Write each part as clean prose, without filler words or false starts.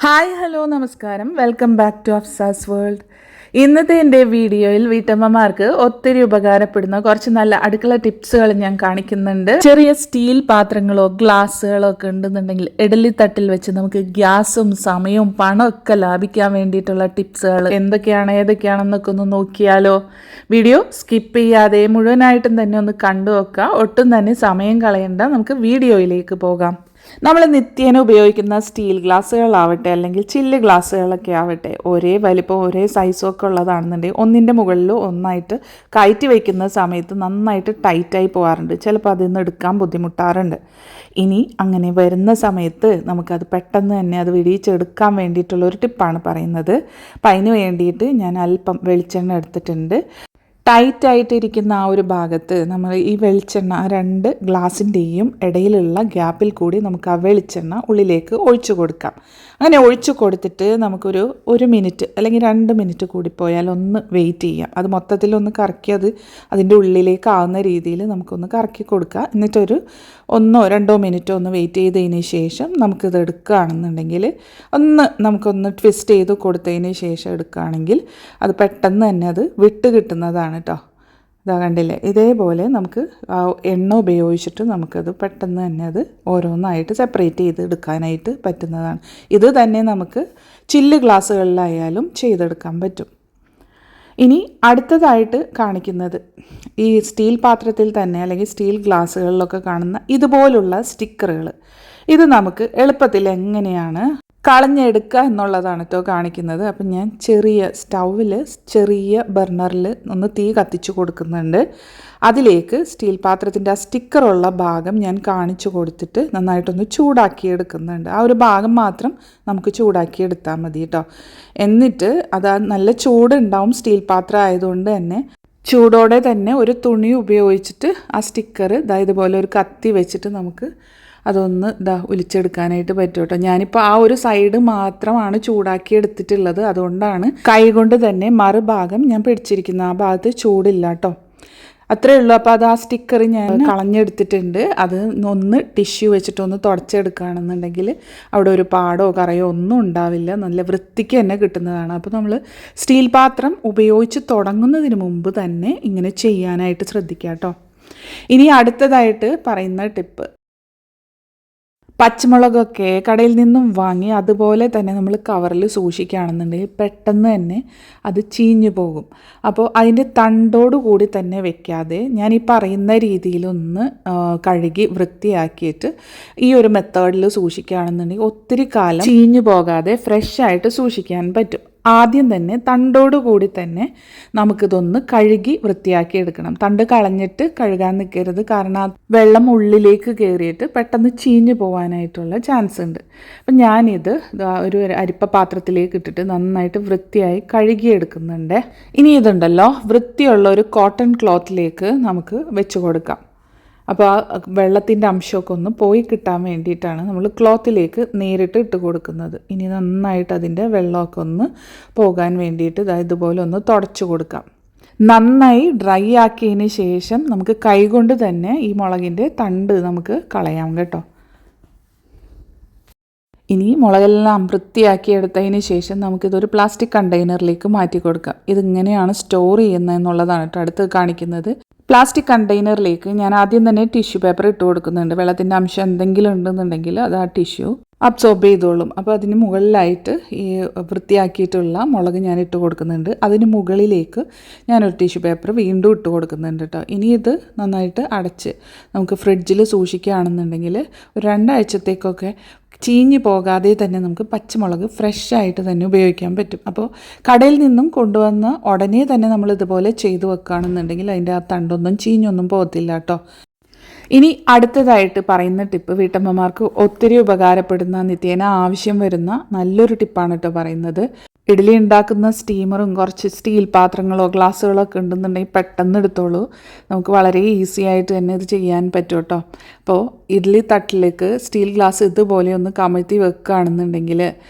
Hi hello നമസ്കാരം, welcome back to Afsa's world. ഇന്നത്തെ എൻ്റെ വീഡിയോയിൽ വീട്ടമ്മമാർക്ക് ഒത്തിരി ഉപകാരപ്പെടുന്ന കുറച്ച് നല്ല അടുക്കള ടിപ്സുകൾ ഞാൻ കാണിക്കുന്നുണ്ട്. ചെറിയ സ്റ്റീൽ പാത്രങ്ങളോ ഗ്ലാസ്സുകളോ ഒക്കെ ഉണ്ടെന്നുണ്ടെങ്കിൽ ഇഡലിത്തട്ടിൽ വെച്ച് നമുക്ക് ഗ്യാസും സമയവും പണമൊക്കെ ലാഭിക്കാൻ വേണ്ടിയിട്ടുള്ള ടിപ്സുകൾ ഏതൊക്കെയാണെന്നൊക്കെ ഒന്ന് നോക്കിയാലോ. വീഡിയോ സ്കിപ്പ് ചെയ്യാതെ മുഴുവനായിട്ടും തന്നെ ഒന്ന് കണ്ടു വെക്കുക. ഒട്ടും തന്നെ സമയം കളയണ്ട, നമുക്ക് വീഡിയോയിലേക്ക് പോകാം. നമ്മൾ നിത്യേന ഉപയോഗിക്കുന്ന സ്റ്റീൽ ഗ്ലാസ്സുകളാവട്ടെ അല്ലെങ്കിൽ ചില്ല് ഗ്ലാസ്സുകളൊക്കെ ആവട്ടെ, ഒരേ വലിപ്പം ഒരേ സൈസും ഒക്കെ ഉള്ളതാണെന്നുണ്ടെങ്കിൽ ഒന്നിൻ്റെ മുകളിൽ ഒന്നായിട്ട് കയറ്റി വയ്ക്കുന്ന സമയത്ത് നന്നായിട്ട് ടൈറ്റായി പോകാറുണ്ട്. ചിലപ്പോൾ അതിൽ നിന്ന് എടുക്കാൻ ബുദ്ധിമുട്ടാറുണ്ട്. ഇനി അങ്ങനെ വരുന്ന സമയത്ത് നമുക്കത് പെട്ടെന്ന് തന്നെ അത് വിടിയിച്ചെടുക്കാൻ വേണ്ടിയിട്ടുള്ളൊരു ടിപ്പാണ് പറയുന്നത്. അപ്പം അതിന് വേണ്ടിയിട്ട് ഞാൻ അല്പം വെളിച്ചെണ്ണ എടുത്തിട്ടുണ്ട്. ടൈറ്റായിട്ടിരിക്കുന്ന ആ ഒരു ഭാഗത്ത് നമ്മൾ ഈ വെളിച്ചെണ്ണ ആ രണ്ട് ഗ്ലാസിൻ്റെയും ഇടയിലുള്ള ഗ്യാപ്പിൽ കൂടി നമുക്ക് ആ വെളിച്ചെണ്ണ ഉള്ളിലേക്ക് ഒഴിച്ചു കൊടുക്കാം. അങ്ങനെ ഒഴിച്ചു കൊടുത്തിട്ട് നമുക്കൊരു 1 മിനിറ്റ് അല്ലെങ്കിൽ 2 മിനിറ്റ് കൂടിപ്പോയാൽ ഒന്ന് വെയിറ്റ് ചെയ്യാം. അത് മൊത്തത്തിലൊന്ന് കറക്കി അതിൻ്റെ ഉള്ളിലേക്ക് ആവുന്ന രീതിയിൽ നമുക്കൊന്ന് കറക്കി കൊടുക്കുക. എന്നിട്ടൊരു 1-2 മിനിറ്റോ ഒന്ന് വെയിറ്റ് ചെയ്തതിന് ശേഷം നമുക്കിത് എടുക്കുകയാണെന്നുണ്ടെങ്കിൽ നമുക്കൊന്ന് ട്വിസ്റ്റ് ചെയ്ത് കൊടുത്തതിന് ശേഷം എടുക്കുകയാണെങ്കിൽ അത് പെട്ടെന്ന് തന്നെ അത് വിട്ട് കിട്ടുന്നതാണ് കേട്ടോ. ഇതാ കണ്ടില്ലേ, ഇതേപോലെ നമുക്ക് എണ്ണ ഉപയോഗിച്ചിട്ട് നമുക്കത് പെട്ടെന്ന് തന്നെ അത് ഓരോന്നായിട്ട് സെപ്പറേറ്റ് ചെയ്ത് എടുക്കാനായിട്ട് പറ്റുന്നതാണ്. ഇത് തന്നെ നമുക്ക് ചില്ല് ഗ്ലാസ്സുകളിലായാലും ചെയ്തെടുക്കാൻ പറ്റും. ഇനി അടുത്തതായിട്ട് കാണിക്കുന്നത് ഈ സ്റ്റീൽ പാത്രത്തിൽ തന്നെ അല്ലെങ്കിൽ സ്റ്റീൽ ഗ്ലാസ്സുകളിലൊക്കെ കാണുന്ന ഇതുപോലുള്ള സ്റ്റിക്കറുകൾ. ഇത് നമുക്ക് എളുപ്പത്തിൽ എങ്ങനെയാണ് കളഞ്ഞെടുക്കുക എന്നുള്ളതാണ് കേട്ടോ കാണിക്കുന്നത്. അപ്പം ഞാൻ സ്റ്റൗവിൽ ചെറിയ ബർണറിൽ ഒന്ന് തീ കത്തിച്ച് കൊടുക്കുന്നുണ്ട്. അതിലേക്ക് സ്റ്റീൽ പാത്രത്തിൻ്റെ ആ സ്റ്റിക്കറുള്ള ഭാഗം ഞാൻ കാണിച്ചു കൊടുത്തിട്ട് നന്നായിട്ടൊന്ന് ചൂടാക്കിയെടുക്കുന്നുണ്ട്. ആ ഒരു ഭാഗം മാത്രം നമുക്ക് ചൂടാക്കിയെടുത്താൽ മതി കേട്ടോ. എന്നിട്ട് അത് നല്ല ചൂടുണ്ടാവും, സ്റ്റീൽ പാത്രം ആയതുകൊണ്ട് തന്നെ ചൂടോടെ തന്നെ ഒരു തുണി ഉപയോഗിച്ചിട്ട് ആ സ്റ്റിക്കർ ഇതുപോലെ ഒരു കത്തി വെച്ചിട്ട് നമുക്ക് അതൊന്ന് ഒലിച്ചെടുക്കാനായിട്ട് പറ്റും കേട്ടോ. ഞാനിപ്പോൾ ആ ഒരു സൈഡ് മാത്രമാണ് ചൂടാക്കി എടുത്തിട്ടുള്ളത്, അതുകൊണ്ടാണ് കൈ കൊണ്ട് തന്നെ മറുഭാഗം ഞാൻ പിടിച്ചിരിക്കുന്നത്. ആ ഭാഗത്ത് ചൂടില്ല കേട്ടോ, അത്രേ ഉള്ളൂ. അപ്പോൾ അത് ആ സ്റ്റിക്കർ ഞാൻ കളഞ്ഞെടുത്തിട്ടുണ്ട്. അത് ഒന്ന് ടിഷ്യൂ വെച്ചിട്ടൊന്ന് തുടച്ചെടുക്കുകയാണെന്നുണ്ടെങ്കിൽ അവിടെ ഒരു പാടോ കറയോ ഒന്നും ഉണ്ടാവില്ല, നല്ല വൃത്തിക്ക് തന്നെ കിട്ടുന്നതാണ്. അപ്പോൾ നമ്മൾ സ്റ്റീൽ പാത്രം ഉപയോഗിച്ച് തുടങ്ങുന്നതിന് മുമ്പ് തന്നെ ഇങ്ങനെ ചെയ്യാനായിട്ട് ശ്രദ്ധിക്കുക കേട്ടോ. ഇനി അടുത്തതായിട്ട് പറയുന്ന ടിപ്പ്, പച്ചമുളകൊക്കെ കടയിൽ നിന്നും വാങ്ങി അതുപോലെ തന്നെ നമ്മൾ കവറിൽ സൂക്ഷിക്കുകയാണെന്നുണ്ടെങ്കിൽ പെട്ടെന്ന് തന്നെ അത് ചീഞ്ഞു പോകും. അപ്പോൾ അതിൻ്റെ തണ്ടോടു കൂടി തന്നെ വെക്കാതെ ഞാൻ ഈ പറയുന്ന രീതിയിലൊന്ന് കഴുകി വൃത്തിയാക്കിയിട്ട് ഈ ഒരു മെത്തേഡിൽ സൂക്ഷിക്കുകയാണെന്നുണ്ടെങ്കിൽ ഒത്തിരി കാലം ചീഞ്ഞു പോകാതെ ഫ്രഷ് ആയിട്ട് സൂക്ഷിക്കാൻ പറ്റും. ആദ്യം തന്നെ തണ്ടോടുകൂടി തന്നെ നമുക്കിതൊന്ന് കഴുകി വൃത്തിയാക്കി എടുക്കണം. തണ്ട് കളഞ്ഞിട്ട് കഴുകാൻ നിൽക്കരുത്, കാരണം ആ വെള്ളം ഉള്ളിലേക്ക് കയറിയിട്ട് പെട്ടെന്ന് ചീഞ്ഞു പോകാനായിട്ടുള്ള ചാൻസ് ഉണ്ട്. അപ്പം ഞാനിത് ഒരു അരിപ്പ പാത്രത്തിലേക്ക് ഇട്ടിട്ട് നന്നായിട്ട് വൃത്തിയായി കഴുകിയെടുക്കുന്നുണ്ട്. ഇനി ഇതുണ്ടല്ലോ, വൃത്തിയുള്ള ഒരു കോട്ടൺ ക്ലോത്തിലേക്ക് നമുക്ക് വെച്ച് കൊടുക്കാം. അപ്പോൾ ആ വെള്ളത്തിൻ്റെ അംശമൊക്കെ ഒന്ന് പോയി കിട്ടാൻ വേണ്ടിയിട്ടാണ് നമ്മൾ ക്ലോത്തിലേക്ക് നേരിട്ട് ഇട്ട് കൊടുക്കുന്നത്. ഇനി നന്നായിട്ട് അതിൻ്റെ വെള്ളമൊക്കെ ഒന്ന് പോകാൻ വേണ്ടിയിട്ട് ഇതുപോലെ ഒന്ന് തുടച്ചു കൊടുക്കാം. നന്നായി ഡ്രൈ ആക്കിയതിന് ശേഷം നമുക്ക് കൈകൊണ്ട് തന്നെ ഈ മുളകിൻ്റെ തണ്ട് നമുക്ക് കളയാം കേട്ടോ. ഇനി മുളകെല്ലാം വൃത്തിയാക്കിയെടുത്തതിന് ശേഷം നമുക്കിതൊരു പ്ലാസ്റ്റിക് കണ്ടെയ്നറിലേക്ക് മാറ്റി കൊടുക്കാം. ഇതിങ്ങനെയാണ് സ്റ്റോർ ചെയ്യുന്നതെന്നുള്ളതാണ് കേട്ടോ അടുത്ത് കാണിക്കുന്നത്. പ്ലാസ്റ്റിക് കണ്ടെയ്നറിലേക്ക് ഞാൻ ആദ്യം തന്നെ ടിഷ്യൂ പേപ്പർ ഇട്ട് കൊടുക്കുന്നുണ്ട്. വെള്ളത്തിൻ്റെ അംശം എന്തെങ്കിലും ഉണ്ടെന്നുണ്ടെങ്കിൽ അത് ആ ടിഷ്യൂ അബ്സോർബ് ചെയ്തോളും. അപ്പോൾ അതിന് മുകളിലായിട്ട് ഈ വൃത്തിയാക്കിയിട്ടുള്ള മുളക് ഞാൻ ഇട്ട് കൊടുക്കുന്നുണ്ട്. അതിന് മുകളിലേക്ക് ഞാനൊരു ടിഷ്യൂ പേപ്പർ വീണ്ടും ഇട്ട് കൊടുക്കുന്നുണ്ട് കേട്ടോ. ഇനി ഇത് നന്നായിട്ട് അടച്ച് നമുക്ക് ഫ്രിഡ്ജിൽ സൂക്ഷിക്കുകയാണെന്നുണ്ടെങ്കിൽ ഒരു 2 ആഴ്ചത്തേക്കൊക്കെ ചീഞ്ഞു പോകാതെ തന്നെ നമുക്ക് പച്ചമുളക് ഫ്രഷ് ആയിട്ട് തന്നെ ഉപയോഗിക്കാൻ പറ്റും. അപ്പോൾ കടയിൽ നിന്നും കൊണ്ടുവന്ന ഉടനെ തന്നെ നമ്മൾ ഇതുപോലെ ചെയ്തു വെക്കുകയാണെന്നുണ്ടെങ്കിൽ അതിൻ്റെ ആ തണ്ടൊന്നും ചീഞ്ഞൊന്നും പോകത്തില്ല കേട്ടോ. ഇനി അടുത്തതായിട്ട് പറയുന്ന ടിപ്പ് വീട്ടമ്മമാർക്ക് ഒത്തിരി ഉപകാരപ്പെടുന്ന നിത്യേന ആവശ്യം വരുന്ന നല്ലൊരു ടിപ്പാണ് കേട്ടോ പറയുന്നത്. ഇഡ്ഡലി ഉണ്ടാക്കുന്ന സ്റ്റീമറും കുറച്ച് സ്റ്റീൽ പാത്രങ്ങളോ ഗ്ലാസ്സുകളോ ഒക്കെ ഉണ്ടെന്നുണ്ടെങ്കിൽ പെട്ടെന്ന് എടുത്തോളൂ. നമുക്ക് വളരെ ഈസി ആയിട്ട് തന്നെ ഇത് ചെയ്യാൻ പറ്റും കേട്ടോ. അപ്പോൾ ഇഡ്ഡലി തട്ടിലേക്ക് സ്റ്റീൽ ഗ്ലാസ് ഇതുപോലെ ഒന്ന് കമഴ്ത്തി വെക്കുകയാണെന്നുണ്ടെങ്കിൽ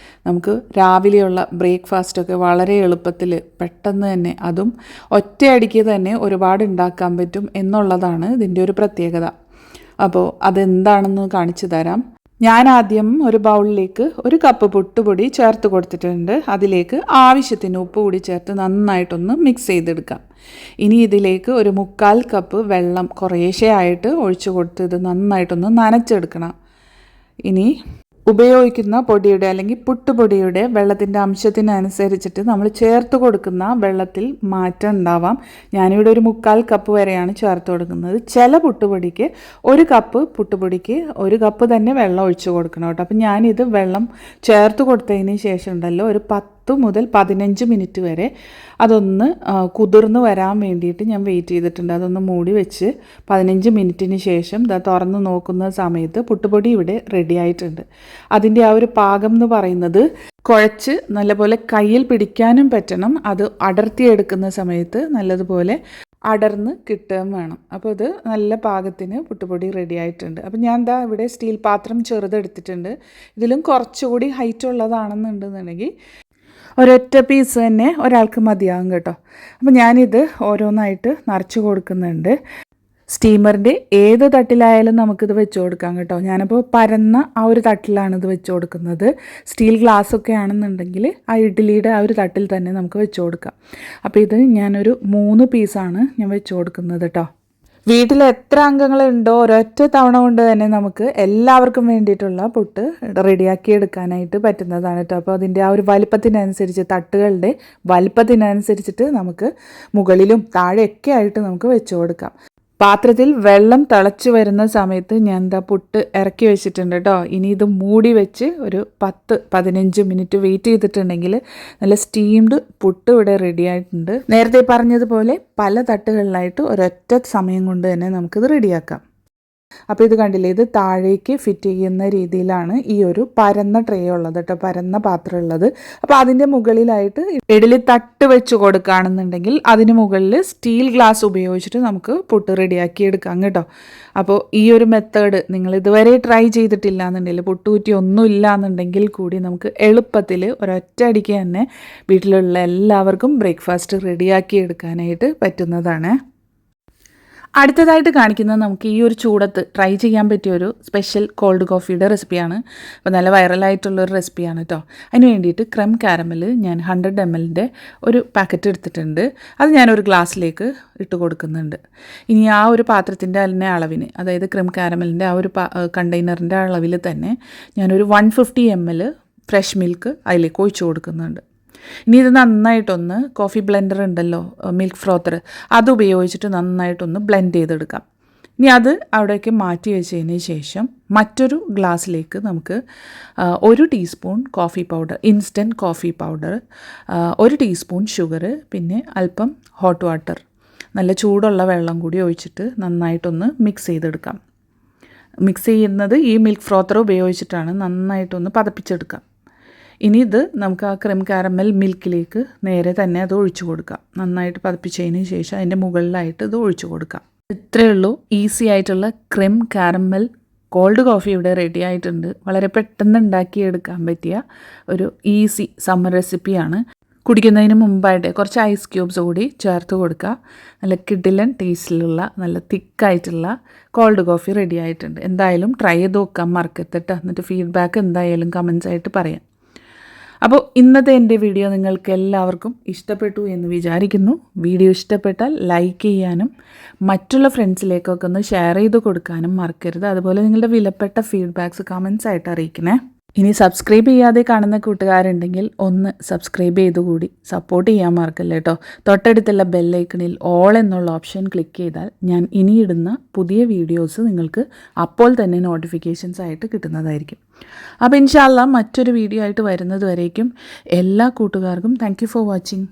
നമുക്ക് രാവിലെയുള്ള ബ്രേക്ക്ഫാസ്റ്റൊക്കെ വളരെ എളുപ്പത്തിൽ പെട്ടെന്ന് തന്നെ, അതും ഒറ്റയടിക്ക് തന്നെ ഒരുപാട് ഉണ്ടാക്കാൻ പറ്റും എന്നുള്ളതാണ് ഇതിൻ്റെ ഒരു പ്രത്യേകത. അപ്പോൾ അതെന്താണെന്ന് കാണിച്ചു തരാം. ഞാൻ ആദ്യം ഒരു ബൗളിലേക്ക് 1 കപ്പ് പുട്ടുപൊടി ചേർത്ത് കൊടുത്തിട്ടുണ്ട്. അതിലേക്ക് ആവശ്യത്തിന് ഉപ്പ് കൂടി ചേർത്ത് നന്നായിട്ടൊന്ന് മിക്സ് ചെയ്തെടുക്കാം. ഇനി ഇതിലേക്ക് 1/4 കപ്പ് വെള്ളം കുറേശ്ശെ ആയിട്ട് ഒഴിച്ചു കൊടുത്ത് ഇത് നന്നായിട്ടൊന്ന് നനച്ചെടുക്കണം. ഇനി ഉപയോഗിക്കുന്ന പൊടിയുടെ അല്ലെങ്കിൽ പുട്ടുപൊടിയുടെ വെള്ളത്തിൻ്റെ അംശത്തിനനുസരിച്ചിട്ട് നമ്മൾ ചേർത്ത് കൊടുക്കുന്ന വെള്ളത്തിൽ മാറ്റം ഉണ്ടാവാം. ഞാനിവിടെ 1/4 കപ്പ് വരെയാണ് ചേർത്ത് കൊടുക്കുന്നത്. ചില പുട്ടുപൊടിക്ക് 1 കപ്പ് പുട്ടുപൊടിക്ക് 1 കപ്പ് തന്നെ വെള്ളം ഒഴിച്ചു കൊടുക്കണം കേട്ടോ. അപ്പം ഞാനിത് വെള്ളം ചേർത്ത് കൊടുത്തതിന് ശേഷം ഉണ്ടല്ലോ ഒരു 10 മുതൽ 15 മിനിറ്റ് വരെ അതൊന്ന് കുതിർന്ന് വരാൻ വേണ്ടിയിട്ട് ഞാൻ വെയിറ്റ് ചെയ്തിട്ടുണ്ട്. അതൊന്ന് മൂടി വെച്ച് 15 മിനിറ്റിന് ശേഷം തുറന്ന് നോക്കുന്ന സമയത്ത് പുട്ടുപൊടി ഇവിടെ റെഡി ആയിട്ടുണ്ട്. അതിൻ്റെ ആ ഒരു പാകം എന്ന് പറയുന്നത് കുഴച്ച് നല്ലപോലെ കയ്യിൽ പിടിക്കാനും പറ്റണം. അത് അടർത്തിയെടുക്കുന്ന സമയത്ത് നല്ലതുപോലെ അടർന്ന് കിട്ടുകയും വേണം. അപ്പോൾ ഇത് നല്ല പാകത്തിന് പുട്ടുപൊടി റെഡി ആയിട്ടുണ്ട്. അപ്പോൾ ഞാൻ ഇവിടെ സ്റ്റീൽ പാത്രം ചെറുതെടുത്തിട്ടുണ്ട്. ഇതിലും കുറച്ചുകൂടി ഹൈറ്റ് ഉള്ളതാണെന്നുണ്ടെന്നുണ്ടെങ്കിൽ ഒരൊറ്റ പീസ് തന്നെ ഒരാൾക്ക് മതിയാകും കേട്ടോ. അപ്പോൾ ഞാനിത് ഓരോന്നായിട്ട് നിറച്ച് കൊടുക്കുന്നുണ്ട്. സ്റ്റീമറിൻ്റെ ഏത് തട്ടിലായാലും നമുക്കിത് വെച്ച് കൊടുക്കാം കേട്ടോ. ഞാനിപ്പോൾ പരന്ന ആ ഒരു തട്ടിലാണ് ഇത് വെച്ച് കൊടുക്കുന്നത്. സ്റ്റീൽ ഗ്ലാസ്സൊക്കെ ആണെന്നുണ്ടെങ്കിൽ ആ ഇഡ്ഡലിയുടെ ആ ഒരു തട്ടിൽ തന്നെ നമുക്ക് വെച്ച് കൊടുക്കാം. അപ്പോൾ ഇത് ഞാനൊരു 3 പീസാണ് ഞാൻ വെച്ച് കൊടുക്കുന്നത് കേട്ടോ. വീട്ടിൽ എത്ര അംഗങ്ങളുണ്ടോ ഒരൊറ്റ തവണ കൊണ്ട് തന്നെ നമുക്ക് എല്ലാവർക്കും വേണ്ടിയിട്ടുള്ള പുട്ട് റെഡിയാക്കി എടുക്കാനായിട്ട് പറ്റുന്നതാണ് കേട്ടോ. അപ്പോൾ അതിൻ്റെ ആ ഒരു വലിപ്പത്തിനനുസരിച്ച് തട്ടുകളുടെ വലിപ്പത്തിനനുസരിച്ചിട്ട് നമുക്ക് മുകളിലും താഴെയൊക്കെ ആയിട്ട് നമുക്ക് വെച്ച് കൊടുക്കാം. പാത്രത്തിൽ വെള്ളം തിളച്ച് വരുന്ന സമയത്ത് ഞാൻ പുട്ട് ഇറക്കി വെച്ചിട്ടുണ്ട് കേട്ടോ. ഇനി ഇത് മൂടി വെച്ച് ഒരു 10-15 മിനിറ്റ് വെയിറ്റ് ചെയ്തിട്ടുണ്ടെങ്കിൽ നല്ല സ്റ്റീംഡ് പുട്ട് ഇവിടെ റെഡി ആയിട്ടുണ്ട്. നേരത്തെ പറഞ്ഞതുപോലെ പല തട്ടുകളിലായിട്ട് ഒരൊറ്റ സമയം കൊണ്ട് തന്നെ നമുക്കിത് റെഡിയാക്കാം. അപ്പോൾ ഇത് കണ്ടില്ലേ, ഇത് താഴേക്ക് ഫിറ്റ് ചെയ്യുന്ന രീതിയിലാണ് ഈ ഒരു പരന്ന ട്രേ ഉള്ളത് കേട്ടോ, പരന്ന പാത്രം ഉള്ളത്. അപ്പോൾ അതിൻ്റെ മുകളിലായിട്ട് ഇഡലി തട്ട് വെച്ച് കൊടുക്കുകയാണെന്നുണ്ടെങ്കിൽ അതിന് മുകളിൽ സ്റ്റീൽ ഗ്ലാസ് ഉപയോഗിച്ചിട്ട് നമുക്ക് പുട്ട് റെഡിയാക്കി എടുക്കാം കേട്ടോ. അപ്പോൾ ഈ ഒരു മെത്തേഡ് നിങ്ങൾ ഇതുവരെ ട്രൈ ചെയ്തിട്ടില്ല എന്നുണ്ടെങ്കിൽ, പുട്ടുകുറ്റി ഒന്നും ഇല്ല എന്നുണ്ടെങ്കിൽ കൂടി നമുക്ക് എളുപ്പത്തിൽ ഒരൊറ്റ അടിക്ക് തന്നെ വീട്ടിലുള്ള എല്ലാവർക്കും ബ്രേക്ക്ഫാസ്റ്റ് റെഡിയാക്കി എടുക്കാനായിട്ട് പറ്റുന്നതാണ്. അടുത്തതായിട്ട് കാണിക്കുന്നത് നമുക്ക് ഈ ഒരു ചൂടത്ത് ട്രൈ ചെയ്യാൻ പറ്റിയൊരു സ്പെഷ്യൽ കോൾഡ് കോഫിയുടെ റെസിപ്പിയാണ്. അപ്പോൾ നല്ല വൈറലായിട്ടുള്ളൊരു റെസിപ്പിയാണ് കേട്ടോ. അതിന് വേണ്ടിയിട്ട് ക്രെം കാരമൽ ഞാൻ 100 ml ഒരു പാക്കറ്റ് എടുത്തിട്ടുണ്ട്. അത് ഞാനൊരു ഗ്ലാസ്സിലേക്ക് ഇട്ട് കൊടുക്കുന്നുണ്ട്. ഇനി ആ ഒരു പാത്രത്തിൻ്റെ തന്നെ അളവിന്, അതായത് ക്രെം കാരമലിൻ്റെ ആ ഒരു കണ്ടെയ്നറിൻ്റെ അളവിൽ തന്നെ ഞാനൊരു 150 ml ഫ്രഷ് മിൽക്ക് അതിലേക്ക് ഒഴിച്ചു കൊടുക്കുന്നുണ്ട്. ഇനി ഇത് നന്നായിട്ടൊന്ന് കോഫി ബ്ലെൻഡർ ഉണ്ടല്ലോ, മിൽക്ക് ഫ്രോത്തർ, അത് ഉപയോഗിച്ചിട്ട് നന്നായിട്ടൊന്ന് ബ്ലെൻഡ് ചെയ്തെടുക്കാം. ഇനി അത് അവിടേക്ക് മാറ്റി വെച്ചതിന് ശേഷം മറ്റൊരു ഗ്ലാസ്സിലേക്ക് നമുക്ക് 1 teaspoon coffee powder, instant coffee powder, 1 teaspoon sugar, പിന്നെ അല്പം ഹോട്ട് വാട്ടർ, നല്ല ചൂടുള്ള വെള്ളം കൂടി ഒഴിച്ചിട്ട് നന്നായിട്ടൊന്ന് മിക്സ് ചെയ്തെടുക്കാം. മിക്സ് ചെയ്യുന്നത് ഈ മിൽക്ക് ഫ്രോത്തർ ഉപയോഗിച്ചിട്ടാണ്. നന്നായിട്ടൊന്ന് പതപ്പിച്ചെടുക്കാം. ഇനി ഇത് നമുക്ക് ആ ക്രീം കാരമൽ മിൽക്കിലേക്ക് നേരെ തന്നെ അത് ഒഴിച്ചു കൊടുക്കാം. നന്നായിട്ട് പതപ്പിച്ചതിന് ശേഷം അതിൻ്റെ മുകളിലായിട്ട് ഇത് ഒഴിച്ചു കൊടുക്കാം. ഇത്രയേ ഉള്ളൂ, ഈസി ആയിട്ടുള്ള ക്രീം കാരമൽ കോൾഡ് കോഫി ഇവിടെ റെഡി ആയിട്ടുണ്ട്. വളരെ പെട്ടെന്ന് ഉണ്ടാക്കിയെടുക്കാൻ പറ്റിയ ഒരു ഈസി സമ്മർ റെസിപ്പിയാണ്. കുടിക്കുന്നതിന് മുമ്പായിട്ട് കുറച്ച് ഐസ് ക്യൂബ്സ് കൂടി ചേർത്ത് കൊടുക്കുക. നല്ല കിഡിലൻ ടേസ്റ്റിലുള്ള നല്ല തിക്കായിട്ടുള്ള കോൾഡ് കോഫി റെഡി ആയിട്ടുണ്ട്. എന്തായാലും ട്രൈ ചെയ്ത് നോക്കാൻ മറക്കരുത് കേട്ടോ. എന്നിട്ട് ഫീഡ്ബാക്ക് എന്തായാലും കമൻസ് ആയിട്ട് പറയാം. അപ്പോൾ ഇന്നത്തെ എൻ്റെ വീഡിയോ നിങ്ങൾക്ക് എല്ലാവർക്കും ഇഷ്ടപ്പെട്ടു എന്ന് വിചാരിക്കുന്നു. വീഡിയോ ഇഷ്ടപ്പെട്ടാൽ ലൈക്ക് ചെയ്യാനും മറ്റുള്ള ഫ്രണ്ട്സിലേക്കൊക്കെ ഒന്ന് ഷെയർ ചെയ്ത് കൊടുക്കാനും മറക്കരുത്. അതുപോലെ നിങ്ങളുടെ വിലപ്പെട്ട ഫീഡ്ബാക്ക്സ് കമൻസ് ആയിട്ട് അറിയിക്കണേ. ഇനി സബ്സ്ക്രൈബ് ചെയ്യാതെ കാണുന്ന കൂട്ടുകാരുണ്ടെങ്കിൽ ഒന്ന് സബ്സ്ക്രൈബ് ചെയ്തുകൂടി സപ്പോർട്ട് ചെയ്യാൻ മറക്കല്ലേ കേട്ടോ. തൊട്ടടുത്തുള്ള ബെല്ലൈക്കണിൽ ഓൾ എന്നുള്ള ഓപ്ഷൻ ക്ലിക്ക് ചെയ്താൽ ഞാൻ ഇനിയിടുന്ന പുതിയ വീഡിയോസ് നിങ്ങൾക്ക് അപ്പോൾ തന്നെ നോട്ടിഫിക്കേഷൻസ് ആയിട്ട് കിട്ടുന്നതായിരിക്കും. അപ്പോൾ ഇൻഷാ അല്ലാഹ് മറ്റൊരു വീഡിയോ ആയിട്ട് വരുന്നത് വരേക്കും എല്ലാ കൂട്ടുകാർക്കും താങ്ക് യു ഫോർ വാച്ചിങ്.